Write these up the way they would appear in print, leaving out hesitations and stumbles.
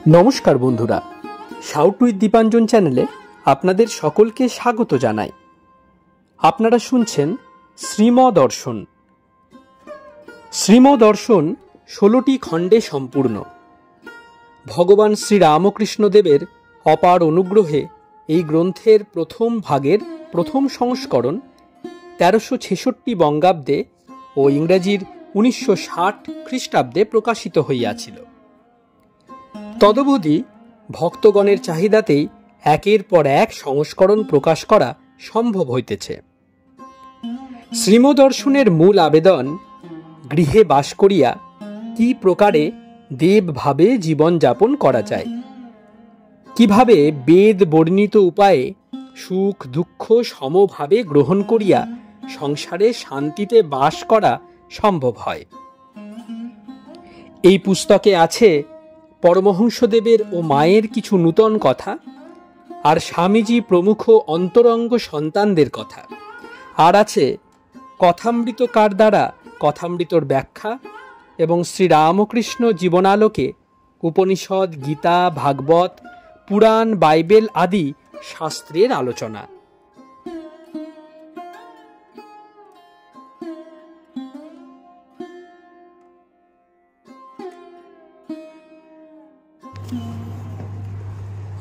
নমস্কার বন্ধুরা, shout with Dipanjan চ্যানেলে আপনাদের সকলকে স্বাগত জানাই। আপনারা শুনছেন শ্রীমদর্শন। শ্রীমদর্শন 16টি খণ্ডে সম্পূর্ণ। ভগবান শ্রীরামকৃষ্ণদেবের অপার অনুগ্রহে এই গ্রন্থের প্রথম ভাগের প্রথম সংস্করণ 1366 বঙ্গাব্দে ও ইংরেজির 1960 খ্রিস্টাব্দে প্রকাশিত হইয়াছিল। তদবধি ভক্তগণের চাহিদাতেই একের পর এক সংস্করণ প্রকাশ করা সম্ভব হইতেছে। শ্রীমদর্শনের মূল আবেদন, গৃহে বাস করিয়া কি প্রকারে দেবভাবে জীবনযাপন করা যায়, কিভাবে বেদ বর্ণিত উপায়ে সুখ দুঃখ সমভাবে গ্রহণ করিয়া সংসারে শান্তিতে বাস করা সম্ভব হয়। এই পুস্তকে আছে পরমহংসদেবের ও মায়ের কিছু নূতন কথা, আর স্বামীজি প্রমুখ অন্তরঙ্গ সন্তানদের কথা, আর আছে কথামৃতকার দ্বারা কথামৃতর ব্যাখ্যা এবং শ্রীরামকৃষ্ণ জীবনালোকে উপনিষদ, গীতা, ভাগবত, পুরাণ, বাইবেল আদি শাস্ত্রের আলোচনা।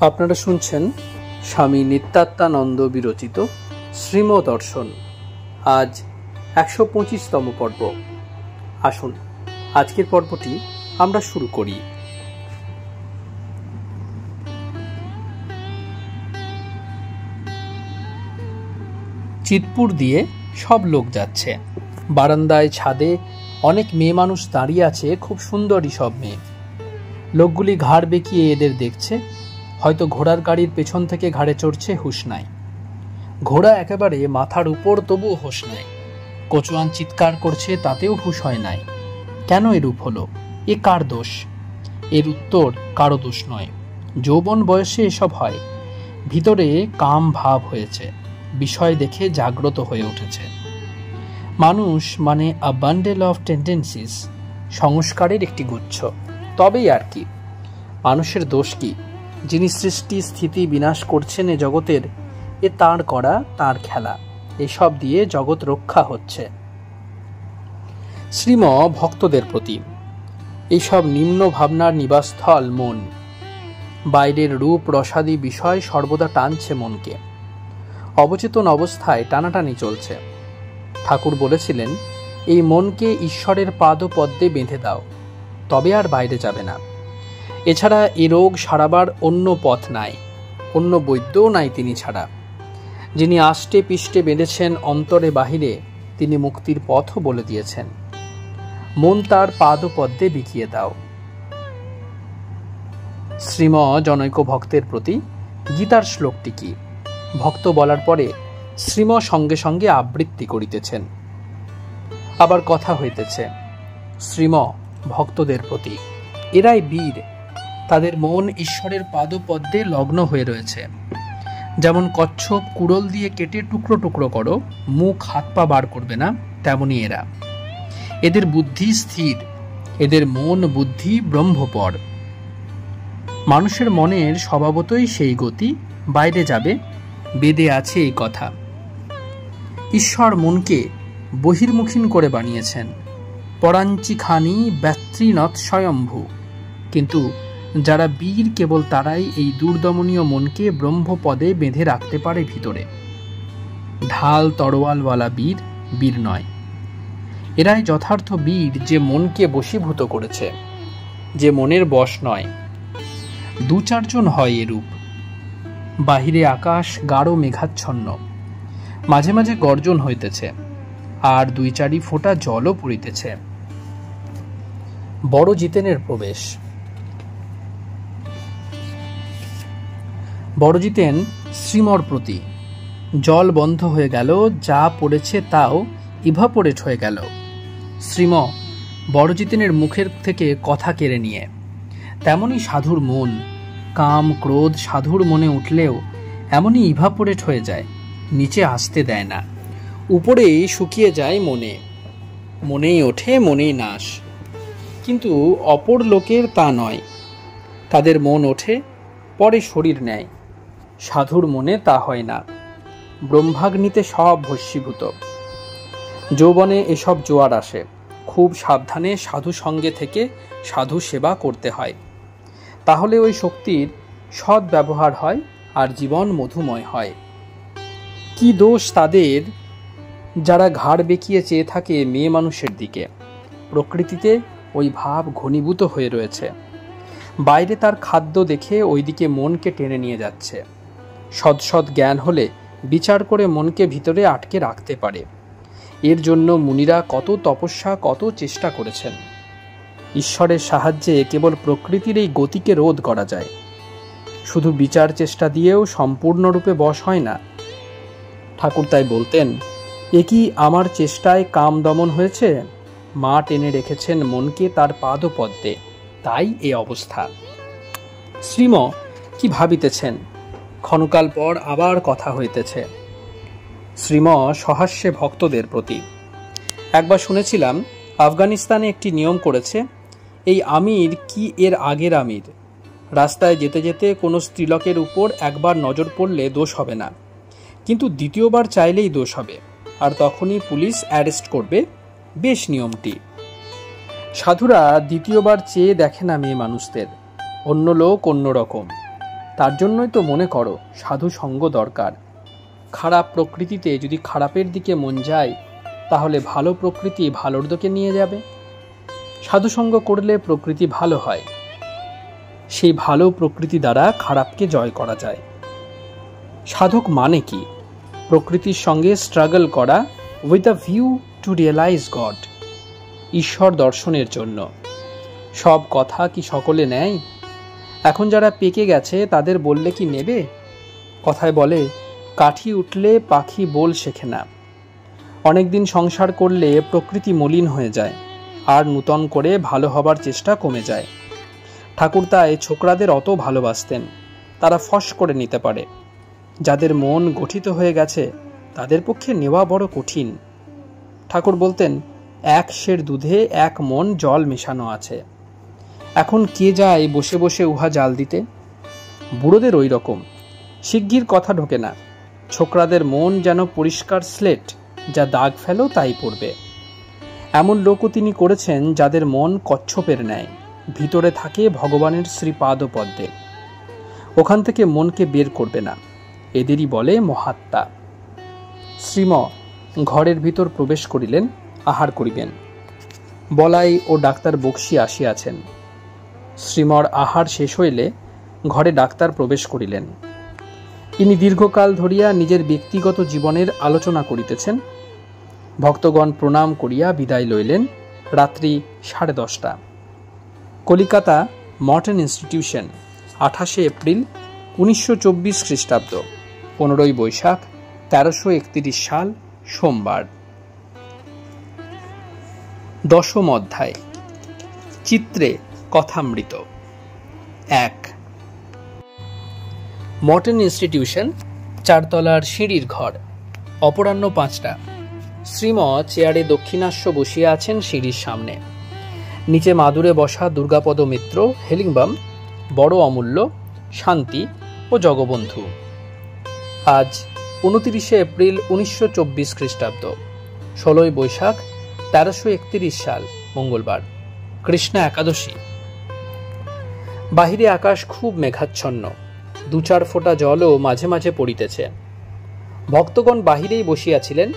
আপনারা শুনছেন স্বামী নিত্যাত্মানন্দ বিরচিত শ্রীমদর্শন। আজ 125তম পর্ব। আসুন আজকের পর্বটি আমরা শুরু করি। চিতপুর দিয়ে সব লোক যাচ্ছে। বারান্দায়, ছাদে অনেক মেয়ে মানুষ দাঁড়িয়ে আছে, খুব সুন্দরী সব মেয়ে। লোকগুলি ঘাড় বেঁকিয়ে এদের দেখছে। হয়তো ঘোড়ার গাড়ির পেছন থেকে ঘাড়ে চড়ছে, হুঁশ নাই। ঘোড়া একেবারে মাথার উপর, তবুও হুঁশ নাই। কচুয়ান চিৎকার করছে, তাতেও হুঁশ হয় নাই। কেন এরূপ হলো? এ কার দোষ? এর উত্তর কারো দোষ নয়। যৌবন বয়সে এসব হয়। ভিতরে কাম ভাব হয়েছে, বিষয় দেখে জাগ্রত হয়ে উঠেছে। মানুষ মানে আ বান্ডেল অফ টেন্ডেন্সিস, সংস্কারের একটি গুচ্ছ। তবেই আর কি। মানুষের দোষ কি? যিনি সৃষ্টি স্থিতি বিনাশ করছেন এ জগতের, এ তাঁর করা, তাঁর খেলা। এসব দিয়ে জগৎ রক্ষা হচ্ছে। শ্রীম ভক্তদের প্রতি। এইসব নিম্ন ভাবনার নিবাসস্থল মন। বাইরের রূপ রসাদি বিষয় সর্বদা টানছে মনকে। অবচেতন অবস্থায় টানাটানি চলছে। ঠাকুর বলেছিলেন, এই মনকে ঈশ্বরের পাদ পদ্মে বেঁধে দাও, তবে আর বাইরে যাবে না। এছাড়া এ রোগ সারাবার অন্য পথ নাই, অন্য বৈদ্যও নাই তিনি ছাড়া। যিনি আষ্টে পিষ্টে বেঁধেছেন অন্তরে বাহিরে, তিনি মুক্তির পথও বলে দিয়েছেন। মন তার পাদ পদ্মে বিকিয়ে দাও। শ্রীম জনৈক ভক্তের প্রতি গীতার শ্লোকটি কি? ভক্ত বলার পরে শ্রীম সঙ্গে সঙ্গে আবৃত্তি করিতেছেন। আবার কথা হইতেছে, শ্রীম ভক্তদের প্রতি। এরাই বীর, তাদের মন ঈশ্বরের পাদপদ্মে লগ্ন হয়ে রয়েছে। যেমন কচ্ছপ কুড়োল দিয়ে কেটে টুকরো টুকরো করো, মুখ হাত পা বার করবে না, তেমনি এরা। এদের বুদ্ধি স্থির, এদের মন বুদ্ধি ব্রহ্মপর। মানুষের মনের স্বভাবতই সেই গতি, বাইরে যাবে, বেদে আছে এই কথা। ঈশ্বর মনকে বহির্মুখীন করে বানিয়েছেন। পরাঞ্চি খানি ব্যত্রীনৎ স্বয়ম্ভু। কিন্তু যারা বীর, কেবল তারাই এই দুর্দমনীয় মনকে ব্রহ্মপদে বেঁধে রাখতে পারে ভিতরে। ঢাল তরোয়ালওয়ালা বীর বীর নয়। এরাই যথার্থ বীর, যে মনকে বশীভূত করেছে, যে মনের বশ নয়। দু চারজন হয় এরূপ। বাহিরে আকাশ গাঢ় মেঘাচ্ছন্ন, মাঝে মাঝে গর্জন হইতেছে, আর দুই চারি ফোঁটা জলও পড়িতেছে। বড় জিতেনের প্রবেশ। বড়জিতেন শ্রীমর প্রতি। জল বন্ধ হয়ে গেল, যা পড়েছে তাও ইভাপোরেট হয়ে গেল। শ্রীম বড়জিতেনের মুখের থেকে কথা কেড়ে নিয়ে। তেমনি সাধুর মন। কাম ক্রোধ সাধুর মনে উঠলেও এমনই ইভাপোরেট হয়ে যায়, নিচে আসতে দেয় না। উপরেই শুকিয়ে যায় মনে, মনেই ওঠে মনেই নাশ। কিন্তু অপর লোকের তা নয়। তাদের মন ওঠে, পরে শরীর নেয়। সাধুর মনে তা হয় না। ব্রহ্মাগ্নিতে সব ভস্মীভূত। যৌবনে এসব জোয়ার আসে। খুব সাবধানে সাধু সঙ্গে থেকে সাধু সেবা করতে হয়। তাহলে ওই শক্তির সৎ ব্যবহার হয় আর জীবন মধুময় হয়। কি দোষ তাদের যারা ঘাড় বেঁকিয়ে চেয়ে থাকে মেয়ে মানুষের দিকে? প্রকৃতিতে ওই ভাব ঘনীভূত হয়ে রয়েছে। বাইরে তার খাদ্য দেখে ওইদিকে মনকে টেনে নিয়ে যাচ্ছে। সৎ জ্ঞান হলে বিচার করে মনকে ভিতরে আটকে রাখতে পারে। এর জন্য মুনিরা কত তপস্যা, কত চেষ্টা করেছেন। ঈশ্বরের সাহায্যে কেবল প্রকৃতির এই গতিকে রোধ করা যায়। শুধু বিচার চেষ্টা দিয়েও সম্পূর্ণরূপে বশ হয় না। ঠাকুর তাই বলতেন, এ কি আমার চেষ্টায় কাম দমন হয়েছে? মা টেনে রেখেছেন মনকে তার পাদপদ্মে, তাই এ অবস্থা। শ্রীম কি ভাবিতেছেন? ক্ষণকাল পর আবার কথা হইতেছে। শ্রীম সহাস্যে ভক্তদের প্রতি। একবার শুনেছিলাম আফগানিস্তানে একটি নিয়ম করেছে, এই আমির কি এর আগের আমির। রাস্তায় যেতে যেতে কোনো স্ত্রীলোকের উপর একবার নজর পড়লে দোষ হবে না, কিন্তু দ্বিতীয়বার চাইলেই দোষ হবে, আর তখনই পুলিশ অ্যারেস্ট করবে। বেশ নিয়মটি। সাধুরা দ্বিতীয়বার চেয়ে দেখে না মেয়ে মানুষদের। অন্য লোক অন্য রকম। তার জন্যই তো মনে করো সাধু সঙ্গ দরকার। খারাপ প্রকৃতিতে যদি খারাপের দিকে মন যায়, তাহলে ভালো প্রকৃতি ভালোর দিকে নিয়ে যাবে। সাধুসঙ্গ করলে প্রকৃতি ভালো হয়। সেই ভালো প্রকৃতি দ্বারা খারাপকে জয় করা যায়। সাধক মানে কি? প্রকৃতির সঙ্গে স্ট্রাগল করা with a view to realise God, ঈশ্বর দর্শনের জন্য। সব কথা কি সকলে নেয়? এখন যারা পেকে গেছে তাদের বললে কি নেবে? কথায় বলে, কাঠি উঠলে পাখি বোল শেখে না। অনেকদিন সংসার করলে প্রকৃতি মলিন হয়ে যায়, আর নূতন করে ভালো হবার চেষ্টা কমে যায়। ঠাকুর তাই ছোকরাদের অত ভালোবাসতেন, তারা ফস করে নিতে পারে। যাদের মন গঠিত হয়ে গেছে তাদের পক্ষে নেওয়া বড় কঠিন। ঠাকুর বলতেন, এক সের দুধে এক মন জল মেশানো আছে। এখন কে যায় বসে বসে উহা জাল দিতে? বুড়োদের ওই রকম, শিগগির কথা ঢোকে না। ছোকরাদের মন যেন পরিষ্কার স্লেট, যা দাগ ফেলো তাই পড়বে। এমন লোকও তিনি করেছেন যাদের মন কচ্ছপের ন্যায়, ভিতরে থাকে ভগবানের শ্রীপাদপদ্মে। ওখান থেকে মনকে বের করবে না। এদেরই বলে মহাত্মা। শ্রীম ঘরের ভিতর প্রবেশ করিলেন, আহার করিবেন। বলাই ও ডাক্তার বক্সি আসিয়াছেন। শ্রীমর আহার শেষ হইলে ঘরে ডাক্তার প্রবেশ করিলেন। ইনি দীর্ঘকাল ধরিয়া নিজের ব্যক্তিগত জীবনের আলোচনা করিতেছেন। ভক্তগণ প্রণাম করিয়া বিদায় লইলেন। রাত্রি 10:30। কলিকাতা মর্টন ইনস্টিটিউশন, 28 এপ্রিল 1924 খ্রিস্টাব্দ, 15 বৈশাখ 1331 সাল, সোমবার। 10ম অধ্যায়। চিত্রে কথামৃত। 1। মর্টন ইনস্টিটিউশন, 4 তলার সিঁড়ির ঘর। অপরাহ্ন 5টা। শ্রীম চেয়ারে দক্ষিণাস্য বসিয়া আছেন সিঁড়ির সামনে। নিচে মাদুরে বসা দুর্গাপদ মিত্র, হেলিংবাম, বড় অমূল্য, শান্তি ও জগবন্ধু। আজ 29 এপ্রিল 1924 খ্রিস্টাব্দ, 16 বৈশাখ 1331 সাল, মঙ্গলবার, কৃষ্ণা একাদশী। বাহিরে আকাশ খুব মেঘাচ্ছন্ন। 2-4 ফোঁটা জলও মাঝে মাঝে পড়িতেছে। ভক্তগণ বাহিরেই বসিয়াছিলেন,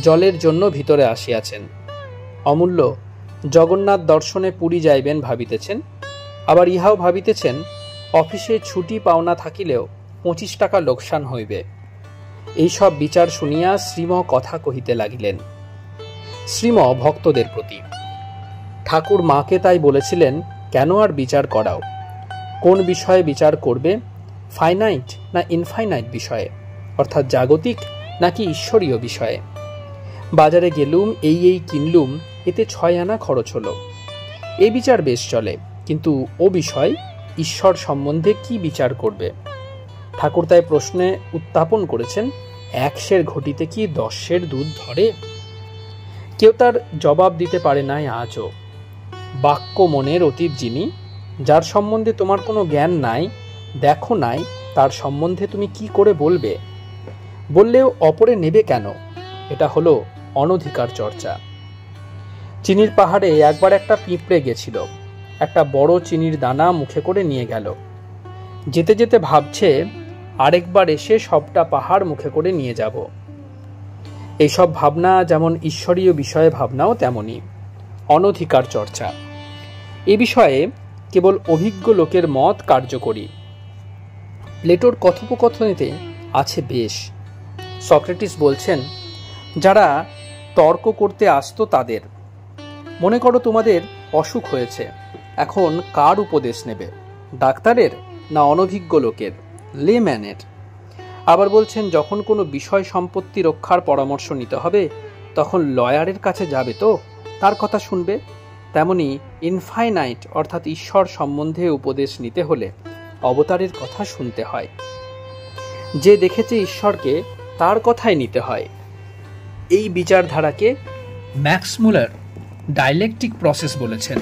জলের জন্য ভিতরে আসিয়াছেন। অমূল্য জগন্নাথ দর্শনে পুরী যাইবেন ভাবিতেছেন। আবার ইহাও ভাবিতেছেন, অফিসে ছুটি পাওনা থাকিলেও 25 টাকা লোকসান হইবে। এইসব বিচার শুনিয়া শ্রীম কথা কহিতে লাগিলেন। শ্রীম ভক্তদের প্রতি। ঠাকুর মাকে তাই বলেছিলেন, কেন আর বিচার করাও? কোন বিষয়ে বিচার করবে? ফাইনাইট না ইনফাইনাইট বিষয়ে, অর্থাৎ জাগতিক নাকি ঈশ্বরীয় বিষয়ে? বাজারে গেলুম, এই কিনলুম, এতে 6 আনা খরচ হলো। এই বিচার বেশ চলে, কিন্তু ও বিষয় ঈশ্বর সম্বন্ধে কি বিচার করবে? ঠাকুর তাই প্রশ্নে উত্থাপন করেছেন, 1 সের ঘটিতে কি 10 সের দুধ ধরে? কেউ তার জবাব দিতে পারে নাই আজও। বাক্য মনের অতীত যিনি, যার সম্বন্ধে তোমার কোনো জ্ঞান নাই, দেখো নাই, তার সম্বন্ধে তুমি কি করে বলবে? বললেও অপরে নেবে কেন? এটা হলো অনধিকার চর্চা। চিনির পাহাড়ে একবার একটা পিঁপড়ে গেছিল, একটা বড় চিনির দানা মুখে করে নিয়ে গেল। যেতে যেতে ভাবছে আরেকবার এসে সবটা পাহাড় মুখে করে নিয়ে যাব। এইসব ভাবনা যেমন ঈশ্বরীয় বিষয়ে ভাবনাও তেমনি অনধিকার চর্চা। এ বিষয়ে কেবল অভিজ্ঞ লোকের মত কার্যকরী। প্লেটোর কথোপকথনেতে আছে বেশ। সক্রেটিস বলছেন, যারা তর্ক করতে আসতো তাদের, মনে করো তোমাদের অসুখ হয়েছে, এখন কার উপদেশ নেবে? ডাক্তারের না অনভিজ্ঞ লোকের, লেম্যানের? আবার বলছেন, যখন কোনো বিষয় সম্পত্তি রক্ষার পরামর্শ নিতে হবে তখন লয়ারের কাছে যাবে, তো তার কথা শুনবে। তেমনি ইনফাইনাইট অর্থাৎ ঈশ্বর সম্বন্ধে উপদেশ নিতে হলে অবতারের কথা শুনতে হয়। যে দেখেছে ঈশ্বরকে তার কথাই নিতে হয়। এই বিচারধারাকে ম্যাক্স মুলার ডায়ালেকটিক প্রসেস বলেছেন,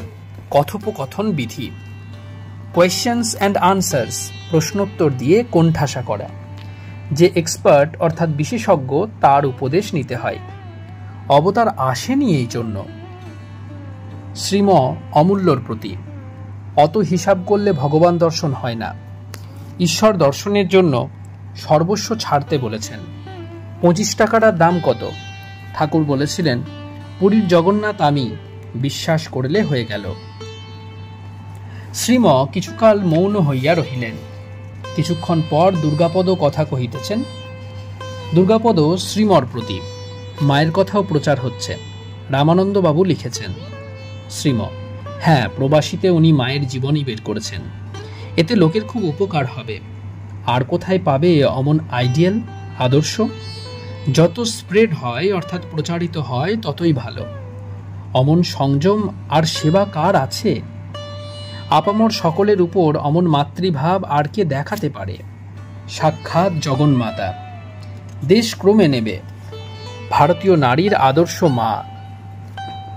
কথোপকথন বিধি। কোয়েশ্চেন্স অ্যান্ড আনসার্স, প্রশ্নোত্তর দিয়ে কোণঠাসা করা। যে এক্সপার্ট অর্থাৎ বিশেষজ্ঞ তার উপদেশ নিতে হয়। অবতার আসেনি এই জন্য। শ্রীম অমূল্যর প্রতি, অত হিসাব করলে ভগবান দর্শন হয় না। ঈশ্বর দর্শনের জন্য সর্বস্ব ছাড়তে বলেছেন। 25 টাকাটার দাম কত? ঠাকুর বলেছিলেন, পুরীর জগন্নাথ আমি, বিশ্বাস করলে হয়ে গেল। শ্রীম কিছুকাল মৌন হইয়া রহিলেন। কিছুক্ষণ পর দুর্গাপদ কথা কহিতেছেন। দুর্গাপদ শ্রীমর প্রতি, মায়ের কথাও প্রচার হচ্ছে। রামানন্দ বাবু লিখেছেন। শ্রীম, হ্যাঁ, প্রবাসীতে উনি মায়ের জীবনী বের করেছেন। এতে লোকের খুব উপকার হবে। আর কোথায় পাবে অমন আইডিয়াল আদর্শ? যত স্প্রেড হয় অর্থাৎ প্রচারিত হয় ততই ভালো। অমন সংযম আর সেবা কার আছে? আপামর সকলের উপর অমন মাতৃভাব আর কে দেখাতে পারে? সাক্ষাৎ জগন্মাতা। দেশ ক্রমে নেবে। ভারতীয় নারীর আদর্শ মা।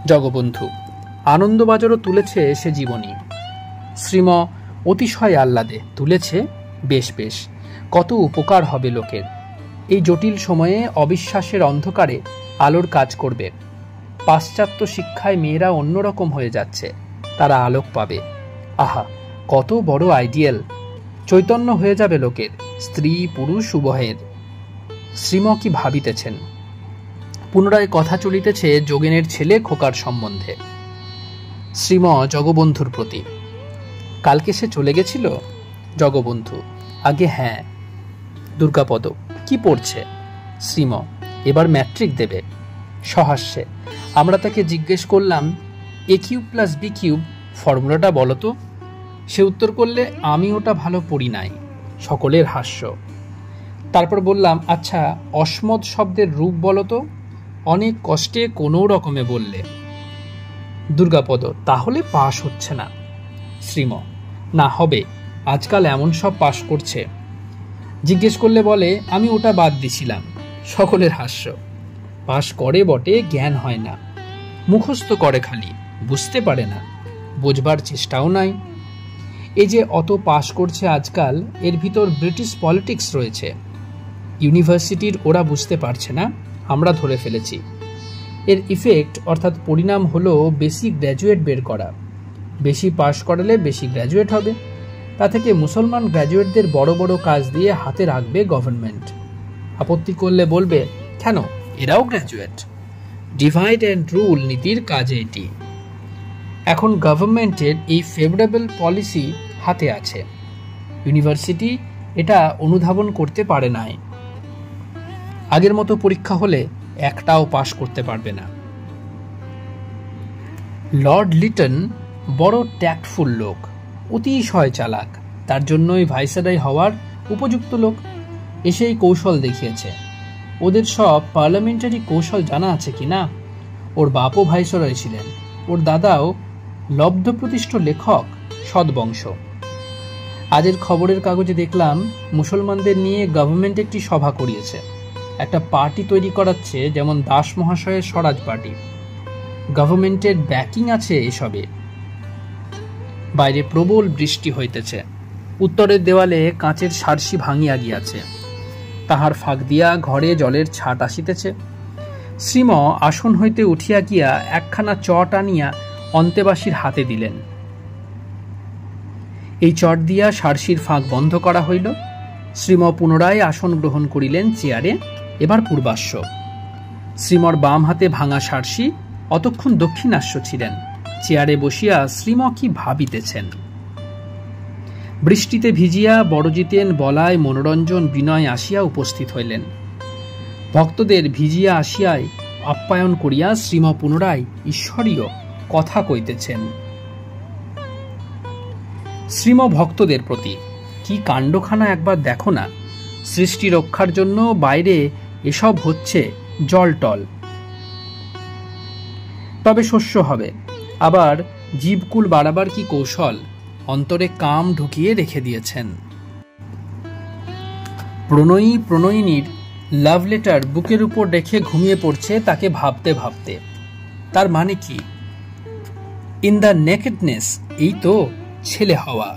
জগবন্ধু আনন্দবাজারও তুলেছে সে জীবনী। শ্রীম অতিশয় আহ্লাদে তুলেছে। বেশ বেশ, কত উপকার হবে লোকের। এই জটিল সময়ে অবিশ্বাসের অন্ধকারে আলোর কাজ করবে। পাশ্চাত্য শিক্ষায় মেয়েরা অন্যরকম হয়ে যাচ্ছে, তারা আলোক পাবে। আহা, কত বড় আইডিয়াল! চৈতন্য হয়ে যাবে লোকের, স্ত্রী পুরুষ উভয়ের। শ্রীম কি ভাবিতেছেন? পুনরায় কথা চলিতেছে যোগেনের ছেলে খোকার সম্বন্ধে। শ্রীম জগবন্ধুর প্রতি, কালকে সে চলে গেছিল? জগবন্ধু, আগে হ্যাঁ। দুর্গাপদ, কি পড়ছে? শ্রীম, এবার ম্যাট্রিক দেবে। সহাস্যে আমরা তাকে জিজ্ঞেস করলাম, এ কিউব প্লাস বি কিউব ফর্মুলাটা বলো তো। সে উত্তর করলে, আমি ওটা ভালো পড়ি নাই। সকলের হাস্য। তারপর বললাম, আচ্ছা অসমত শব্দের রূপ বলো তো। অনেক কষ্টে কোনো রকমে বললে। দুর্গাপদ, তাহলে পাশ হচ্ছে না। শ্রীম, না হবে, আজকাল এমন সব পাশ করছে। জিজ্ঞেস করলে বলে, আমি ওটা বাদ দিছিলাম। সকলের হাস্য। পাশ করে বটে, জ্ঞান হয় না। মুখস্থ করে খালি, বুঝতে পারে না, বোঝবার চেষ্টাও নাই। এই যে অত পাশ করছে আজকাল, এর ভিতর ব্রিটিশ পলিটিক্স রয়েছে। ইউনিভার্সিটির ওরা বুঝতে পারছে না, আমরা ধরে ফেলেছি। এর ইফেক্ট অর্থাৎ পরিণাম হলো বেশি গ্র্যাজুয়েট বের করা। বেশি পাশ করালে বেশি গ্র্যাজুয়েট হবে। তা থেকে মুসলমান গ্র্যাজুয়েটদের বড় বড় কাজ দিয়ে হাতে রাখবে গভর্নমেন্ট। আপত্তি করলে বলবে, কেন, এরাও গ্র্যাজুয়েট। ডিভাইড অ্যান্ড রুল নীতির কাজে এটি। এখন গভর্নমেন্টের এই ফেভারেবল পলিসি হাতে আছে। ইউনিভার্সিটি এটা অনুধাবন করতে পারে নাই। আগের মতো পরীক্ষা হলে একটাও পাশ করতে পারবে না। লর্ড লিটন বড় ট্যাক্টফুল লোক, অতিশয় চালাক, তার জন্যই ভাইসরয় হওয়ার উপযুক্ত লোক। এসেই কৌশল দেখিয়েছে। ওদের সব পার্লামেন্টারি কৌশল জানা আছে কিনা? ওর বাপও ভাইসরয় ছিলেন, ওর দাদাও লব্ধপ্রতিষ্ঠ লেখক, সদ্বংশ। আজের খবরের কাগজে দেখলাম মুসলমানদের নিয়ে গভর্নমেন্ট একটি সভা করিয়েছে। একটা পার্টি তৈরি করাচ্ছে, যেমন দাস মহাশয়ের স্বরাজ পার্টি। গভর্নমেন্টের ব্যাকিং আছে এসবে। বাইরে প্রবল বৃষ্টি হইতেছে। উত্তরের দেওয়ালে কাঁচের সারসি ভাঙিয়া গিয়াছে, তাহার ফাঁক দিয়া ঘরে জলের ছাট আসিতেছে। শ্রীম আসন হইতে উঠিয়া গিয়া একখানা চট আনিয়া অন্তেবাসীর হাতে দিলেন। এই চট দিয়া সারসির ফাঁক বন্ধ করা হইল। শ্রীম পুনরায় আসন গ্রহণ করিলেন চেয়ারে। এবার পূর্বাশ্ব। শ্রীমর বাম হাতে ভাঙা সারসি, অতক্ষণ দক্ষিণাস্য ছিলেন। চেয়ারে বসিয়া শ্রীম কি ভাবিতেছেন। বৃষ্টিতে ভিজিয়া বড়জিতেন, বলায়, মনোরঞ্জন, বিনয় আসিয়া উপস্থিত হইলেন। ভক্তদের ভিজিয়া আসিয়ায় আপ্যায়ন করিয়া শ্রীম পুনরায় ঈশ্বরীয় কথা কইতেছেন। শ্রীম ভক্তদের প্রতি, কি কাণ্ডখানা একবার দেখো না। সৃষ্টি রক্ষার জন্য বাইরে এসব হচ্ছে জলটল, তবে শস্য হবে। আবার জীবকুল বাড়াবার কি কৌশল, অন্তরে কাম ঢুকিয়ে রেখে দিয়েছেন। প্রণয়ী প্রণয়িনীর লাভ লেটার বুকের উপর রেখে ঘুমিয়ে পড়ছে তাকে ভাবতে ভাবতে। তার মানে কি? ইন দ্য নেকেডনেস, এই তো ছেলে হওয়া।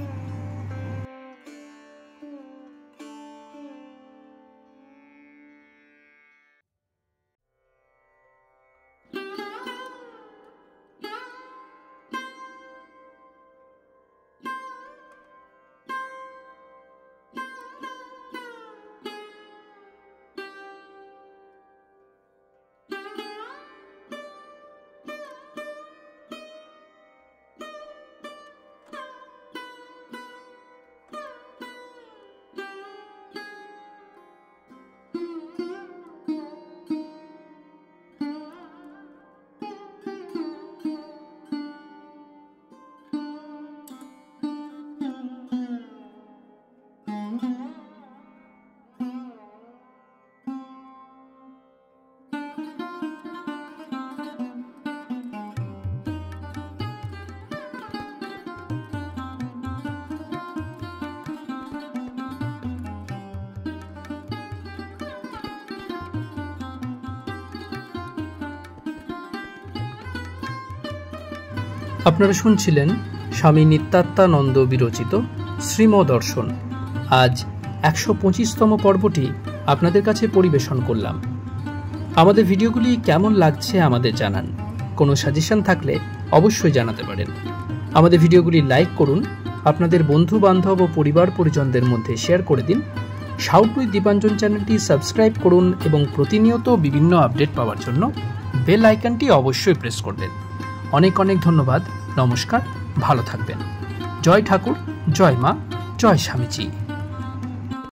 আপনারা শুনছিলেন স্বামী নিত্যাত্মানন্দ বিরচিত শ্রীম দর্শন। আজ ১২৫তম পর্বটি আপনাদের কাছে পরিবেশন করলাম। আমাদের ভিডিওগুলি কেমন লাগছে আমাদের জানান। কোনো সাজেশন থাকলে অবশ্যই জানাতে পারেন। আমাদের ভিডিওগুলি লাইক করুন, আপনাদের বন্ধু বান্ধব ও পরিবার পরিজনদের মধ্যে শেয়ার করে দিন। সাউথ উইথ দীপাঞ্জন চ্যানেলটি সাবস্ক্রাইব করুন এবং প্রতিনিয়ত বিভিন্ন আপডেট পাওয়ার জন্য বেল আইকনটি অবশ্যই প্রেস করবেন। অনেক অনেক ধন্যবাদ। নমস্কার, ভালো থাকবেন। জয় ঠাকুর, জয় মা, জয় স্বামীজি।